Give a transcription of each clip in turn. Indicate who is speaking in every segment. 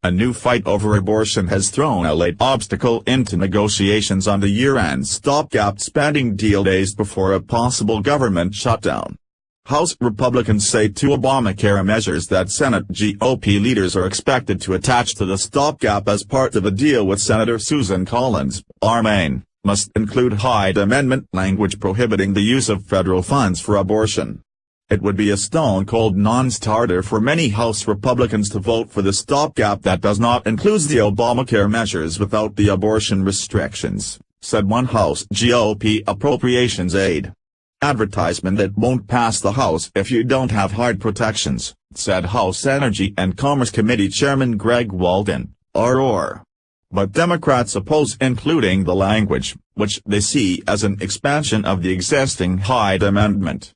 Speaker 1: A new fight over abortion has thrown a late obstacle into negotiations on the year-end stopgap spending deal days before a possible government shutdown. House Republicans say two Obamacare measures that Senate GOP leaders are expected to attach to the stopgap as part of a deal with Senator Susan Collins, Maine, must include Hyde Amendment language prohibiting the use of federal funds for abortion. It would be a stone-cold non-starter for many House Republicans to vote for the stopgap that does not include the Obamacare measures without the abortion restrictions, said one House GOP appropriations aide. Advertisement that won't pass the House if you don't have hard protections, said House Energy and Commerce Committee Chairman Greg Walden, ROR. But Democrats oppose including the language, which they see as an expansion of the existing Hyde Amendment.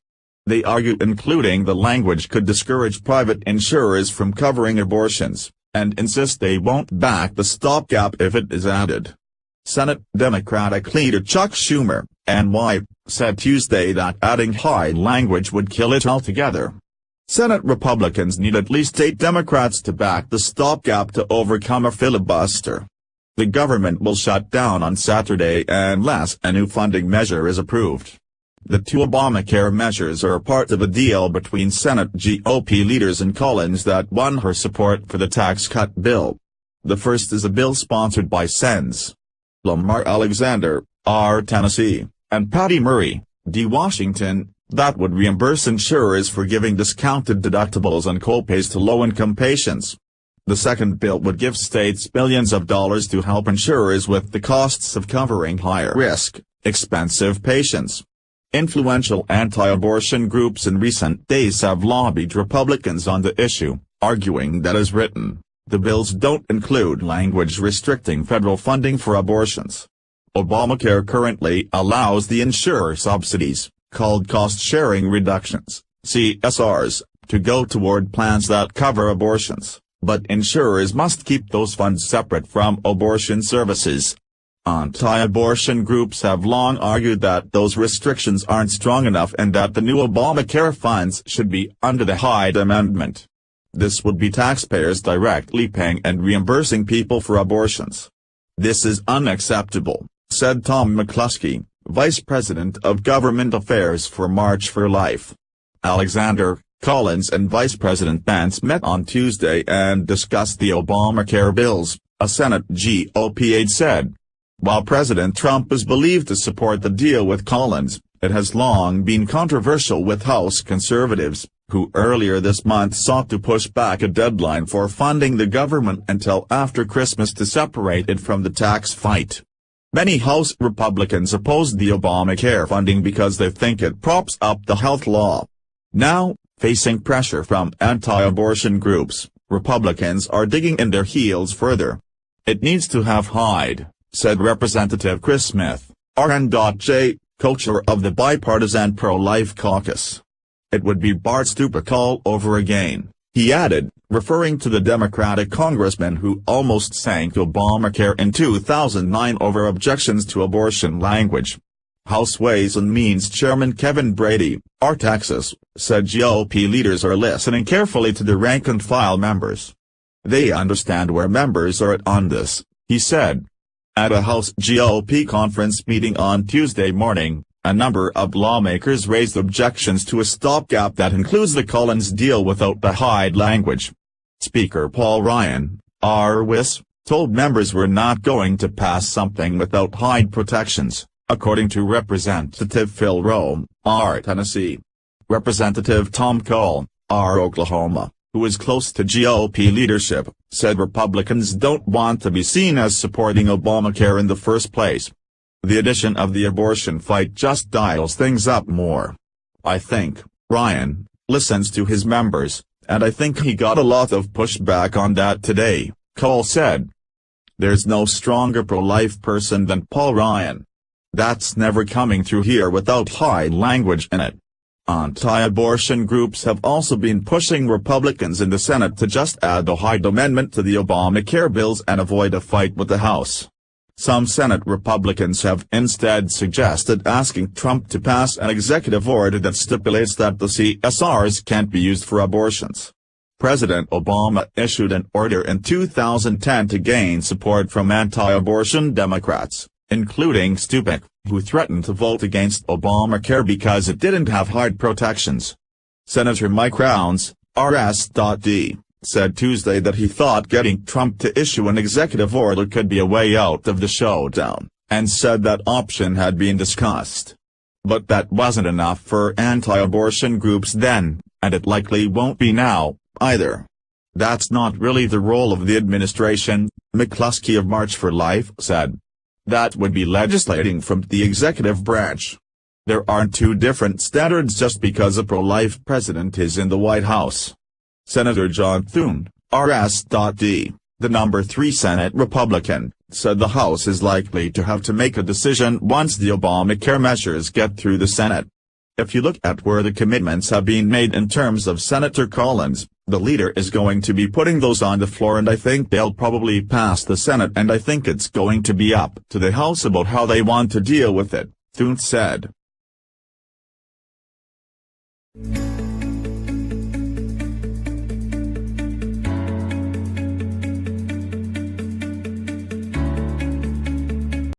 Speaker 1: They argue including the language could discourage private insurers from covering abortions, and insist they won't back the stopgap if it is added. Senate Democratic leader Chuck Schumer, NY, said Tuesday that adding Hyde language would kill it altogether. Senate Republicans need at least 8 Democrats to back the stopgap to overcome a filibuster. The government will shut down on Saturday unless a new funding measure is approved. The two Obamacare measures are part of a deal between Senate GOP leaders and Collins that won her support for the tax cut bill. The first is a bill sponsored by Sens. Lamar Alexander, R. Tennessee, and Patty Murray, D. Washington, that would reimburse insurers for giving discounted deductibles and copays to low-income patients. The second bill would give states billions of dollars to help insurers with the costs of covering higher-risk, expensive patients. Influential anti-abortion groups in recent days have lobbied Republicans on the issue, arguing that as written, the bills don't include language restricting federal funding for abortions. Obamacare currently allows the insurer subsidies, called cost-sharing reductions, CSRs, to go toward plans that cover abortions, but insurers must keep those funds separate from abortion services. Anti-abortion groups have long argued that those restrictions aren't strong enough and that the new Obamacare funds should be under the Hyde Amendment. This would be taxpayers directly paying and reimbursing people for abortions. This is unacceptable, said Tom McCluskey, Vice President of Government Affairs for March for Life. Alexander, Collins and Vice President Pence met on Tuesday and discussed the Obamacare bills, a Senate GOP aide said. While President Trump is believed to support the deal with Collins, it has long been controversial with House conservatives, who earlier this month sought to push back a deadline for funding the government until after Christmas to separate it from the tax fight. Many House Republicans opposed the Obamacare funding because they think it props up the health law. Now, facing pressure from anti-abortion groups, Republicans are digging in their heels further. It needs to have Hyde, said Representative Chris Smith, RN.J, co-chair of the bipartisan pro-life caucus. It would be Bart Stupak all over again, he added, referring to the Democratic congressman who almost sank Obamacare in 2009 over objections to abortion language. House Ways and Means Chairman Kevin Brady, R. Texas, said GOP leaders are listening carefully to the rank-and-file members. They understand where members are at on this, he said. At a House GOP conference meeting on Tuesday morning, a number of lawmakers raised objections to a stopgap that includes the Collins deal without the Hyde language. Speaker Paul Ryan, R.W.I.S., told members we're not going to pass something without Hyde protections, according to Representative Phil Rowe, R. Tennessee. Representative Tom Cole, R. Oklahoma, who is close to GOP leadership, said Republicans don't want to be seen as supporting Obamacare in the first place. The addition of the abortion fight just dials things up more. I think Ryan listens to his members, and I think he got a lot of pushback on that today, Cole said. There's no stronger pro-life person than Paul Ryan. That's never coming through here without Hyde language in it. Anti-abortion groups have also been pushing Republicans in the Senate to just add the Hyde Amendment to the Obamacare bills and avoid a fight with the House. Some Senate Republicans have instead suggested asking Trump to pass an executive order that stipulates that the CSRs can't be used for abortions. President Obama issued an order in 2010 to gain support from anti-abortion Democrats, including Stupik, who threatened to vote against Obamacare because it didn't have hard protections. Senator Mike Rounds, RS.D., said Tuesday that he thought getting Trump to issue an executive order could be a way out of the showdown, and said that option had been discussed. But that wasn't enough for anti-abortion groups then, and it likely won't be now, either. That's not really the role of the administration, McCluskey of March for Life said. That would be legislating from the executive branch. There aren't two different standards just because a pro-life president is in the White House. Senator John Thune, RS.D., the number 3 Senate Republican, said the House is likely to have to make a decision once the Obamacare measures get through the Senate. If you look at where the commitments have been made in terms of Senator Collins, the leader is going to be putting those on the floor, and I think they'll probably pass the Senate, and I think it's going to be up to the House about how they want to deal with it, Thune said.